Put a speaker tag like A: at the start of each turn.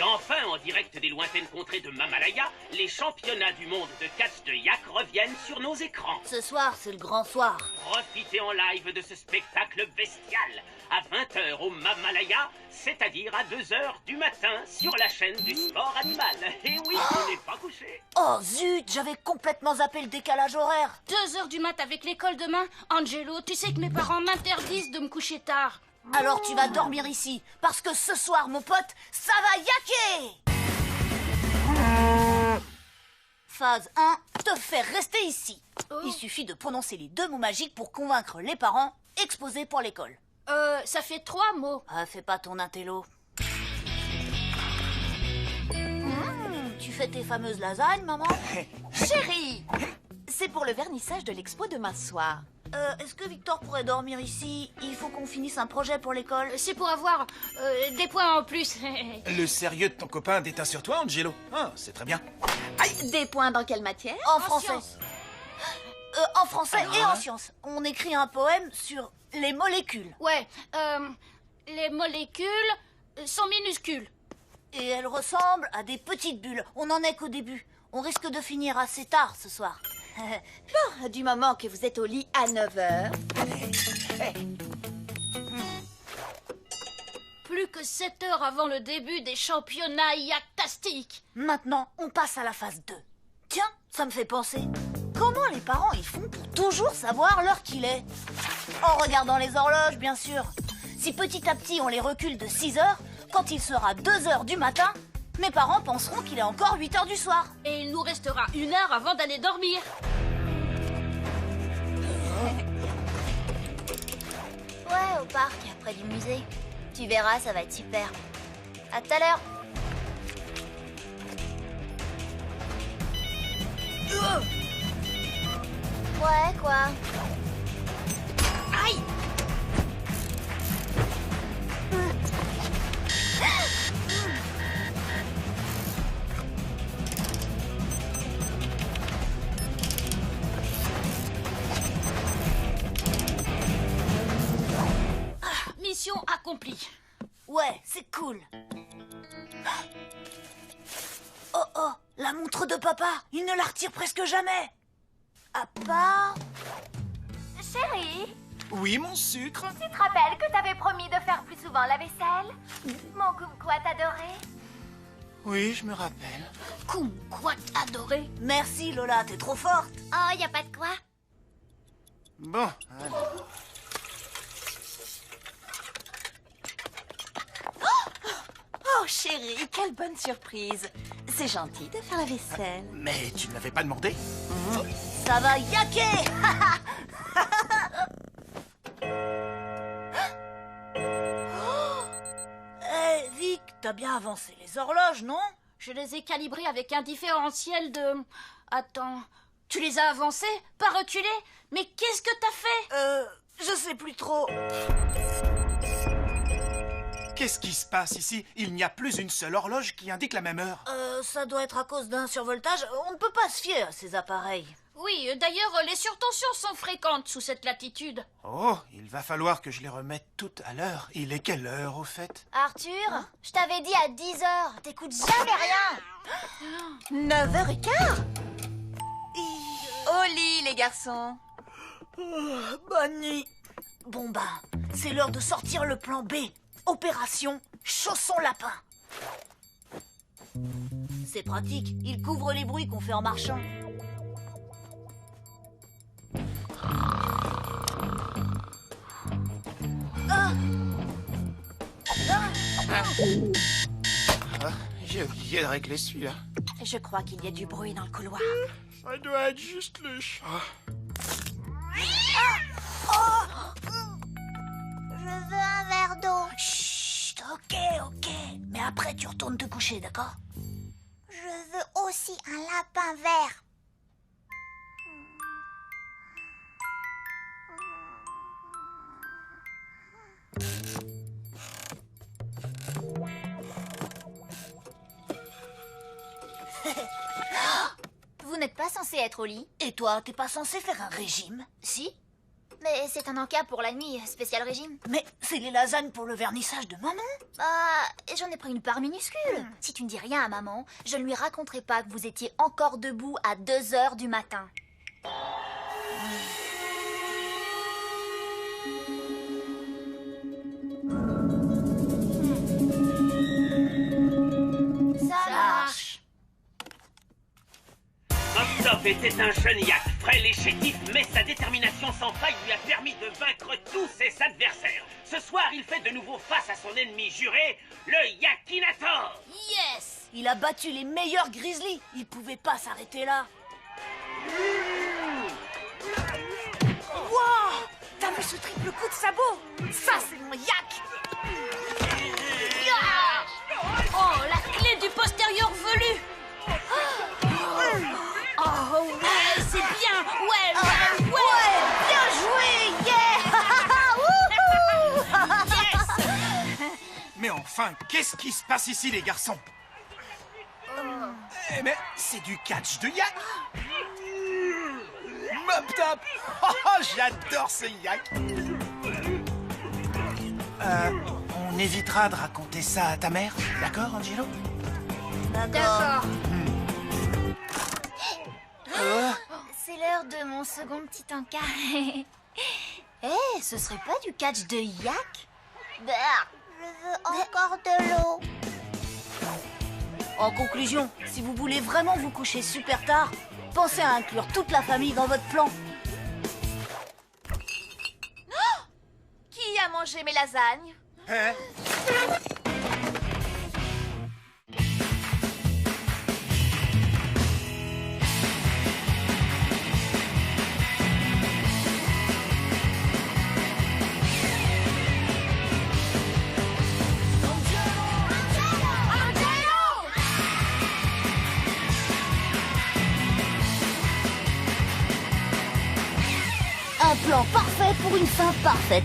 A: Enfin, en direct des lointaines contrées de Mamalaya, les championnats du monde de catch de yak reviennent sur nos écrans.
B: Ce soir, c'est le grand soir.
A: Profitez en live de ce spectacle bestial à 20h au Mamalaya, c'est-à-dire à 2h du matin sur la chaîne du sport animal. Et oui, on n'est pas couché.
B: Oh zut, j'avais complètement zappé le décalage horaire.
C: 2h du mat avec l'école demain. Angelo, tu sais que mes parents m'interdisent de me coucher tard.
B: Alors tu vas dormir ici, parce que ce soir, mon pote, ça va yaquer. Phase 1, te faire rester ici. Il suffit de prononcer les 2 mots magiques pour convaincre les parents, exposés pour l'école.
C: Ça fait 3 mots.
B: Ah, fais pas ton intello. Tu fais tes fameuses lasagnes, maman?
D: Chérie, c'est pour le vernissage de l'expo demain soir.
B: Est-ce que Victor pourrait dormir ici? Il faut qu'on finisse un projet pour l'école.
C: C'est pour avoir des points en plus.
E: Le sérieux de ton copain déteint sur toi, Angelo. Ah, c'est très bien.
D: Des points dans quelle matière?
B: En français.
C: sciences.
B: En français et en sciences. On écrit un poème sur les molécules.
C: Ouais, les molécules sont minuscules.
B: Et elles ressemblent à des petites bulles. On n'en est qu'au début. On risque de finir assez tard ce soir.
D: Bon, du moment que vous êtes au lit à 9h.
C: Plus que 7 heures avant le début des championnats yaktastiques.
B: Maintenant, on passe à la phase 2. Tiens, ça me fait penser. Comment les parents ils font pour toujours savoir l'heure qu'il est? En regardant les horloges, bien sûr. Si petit à petit on les recule de 6 heures, quand il sera 2 heures du matin, mes parents penseront qu'il est encore 8 heures du soir.
C: Et il nous restera 1 heure avant d'aller dormir.
F: Ouais, au parc, près du musée. Tu verras, ça va être super. À tout à l'heure. Ouais, quoi?
C: Aïe! Mission accomplie.
B: Ouais, c'est cool. Oh oh, la montre de papa, il ne la retire presque jamais. À part...
G: Chérie,
E: Oui, mon sucre.
G: tu te rappelles que t'avais promis de faire plus souvent la vaisselle? Mon kumquat adoré.
E: Oui, je me rappelle.
C: Kumquat adoré.
B: Merci Lola, t'es trop forte.
F: Oh, y a pas de quoi.
E: Bon, alors.
D: Oh chérie, quelle bonne surprise. C'est gentil de faire la vaisselle.
E: Mais tu ne l'avais pas demandé?
B: Ça va yaquer. Eh, Vic, t'as bien avancé les horloges, non?
C: Je les ai calibrés avec un différentiel de... Attends, tu les as avancés, pas reculés? Mais qu'est-ce que t'as fait?
B: Je sais plus trop.
E: Qu'est-ce qui se passe ici? Il n'y a plus une seule horloge qui indique la même heure.
B: Ça doit être à cause d'un survoltage. On ne peut pas se fier à ces appareils.
C: Oui, d'ailleurs, les surtensions sont fréquentes sous cette latitude.
E: Oh, il va falloir que je les remette toutes à l'heure. Il est quelle heure, au fait?
F: Arthur, je t'avais dit à 10h. T'écoutes jamais rien.
D: 9h15. Au lit, les garçons.
B: Bonne nuit. Bon bah, c'est l'heure de sortir le plan B. Opération Chausson Lapin. C'est pratique, il couvre les bruits qu'on fait en marchant.
E: J'ai oublié de régler celui-là.
D: Je crois qu'il y a du bruit dans le couloir.
E: Ça doit être juste le chat.
F: Je veux un verre d'eau.
B: Chut, ok. Mais après, tu retournes te coucher, d'accord?
F: Je veux aussi un lapin vert. Vous n'êtes pas censé être au lit.
B: Et toi, t'es pas censé faire un régime?
F: Si. Mais c'est un encas pour la nuit, spécial régime.
B: Mais c'est les lasagnes pour le vernissage de maman.
F: Bah, j'en ai pris une part minuscule. Si tu ne dis rien à maman, je ne lui raconterai pas que vous étiez encore debout à 2 heures du matin. Ça marche.
A: Mop-Top était un jeune yak, frêle et chétif, mais sa détermination sans faille lui a permis de vaincre tous ses adversaires. Ce soir, il fait de nouveau face à son ennemi juré, le Yakinator.
B: Yes! Il a battu les meilleurs grizzlies. Il pouvait pas s'arrêter là. Wow! T'as vu ce triple coup de sabot? Ça, c'est mon yak!
C: Oh, la clé du postérieur velu. Oh, ouais, c'est bien. Ouais.
B: Ouais! Bien joué! Yeah!
C: Yes.
E: Mais enfin, qu'est-ce qui se passe ici, les garçons? Eh mais c'est du catch de yak. Mop-Top. Oh, j'adore ce yak. On évitera de raconter ça à ta mère, d'accord, Angelo?
C: D'accord.
F: C'est l'heure de mon second petit encas.
B: Ce serait pas du catch de yak?
F: Bah, je veux encore de l'eau.
B: En conclusion, si vous voulez vraiment vous coucher super tard, pensez à inclure toute la famille dans votre plan.
G: Qui a mangé mes lasagnes?
E: Hein?
B: Un plan parfait pour une fin parfaite.